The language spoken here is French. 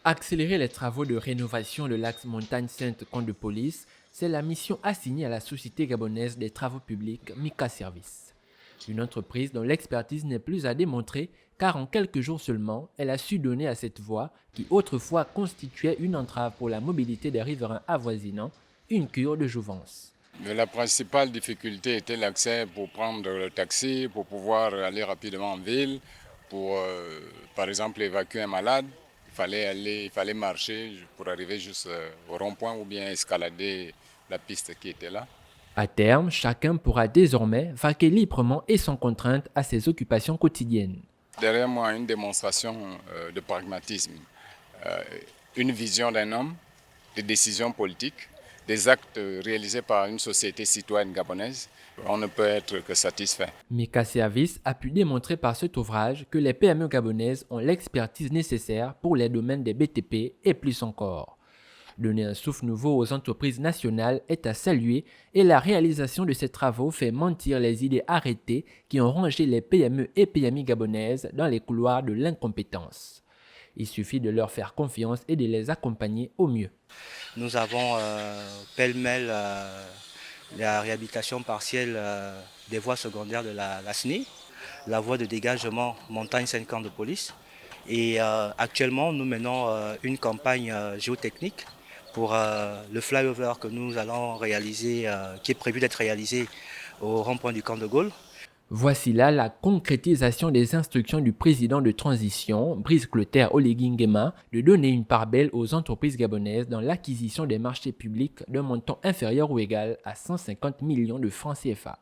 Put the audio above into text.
Accélérer les travaux de rénovation de l'axe Montagne-Sainte-Camp de Police, c'est la mission assignée à la Société gabonaise des travaux publics Mika Service. Une entreprise dont l'expertise n'est plus à démontrer car en quelques jours seulement, elle a su donner à cette voie, qui autrefois constituait une entrave pour la mobilité des riverains avoisinants, une cure de jouvence. Mais la principale difficulté était l'accès pour prendre le taxi, pour pouvoir aller rapidement en ville, pour par exemple évacuer un malade. Il fallait marcher pour arriver juste au rond-point ou bien escalader la piste qui était là. À terme, chacun pourra désormais vaquer librement et sans contrainte à ses occupations quotidiennes. Derrière moi, une démonstration de pragmatisme, euh, une vision d'un homme, des décisions politiques, des actes réalisés par une société citoyenne gabonaise. On ne peut être que satisfait. Mika Service a pu démontrer par cet ouvrage que les PME gabonaises ont l'expertise nécessaire pour les domaines des BTP et plus encore. Donner un souffle nouveau aux entreprises nationales est à saluer et la réalisation de ces travaux fait mentir les idées arrêtées qui ont rangé les PME et PMI gabonaises dans les couloirs de l'incompétence. Il suffit de leur faire confiance et de les accompagner au mieux. Nous avons pêle-mêle la réhabilitation partielle des voies secondaires de la SNI, la voie de dégagement Montagne-Sainte-Camp de Police. Et actuellement, nous menons une campagne géotechnique pour le flyover que nous allons réaliser, qui est prévu d'être réalisé au rond-point du camp de Gaulle. Voici là la concrétisation des instructions du président de transition, Brice Clotaire Oligui Nguema, de donner une part belle aux entreprises gabonaises dans l'acquisition des marchés publics d'un montant inférieur ou égal à 150 millions de francs CFA.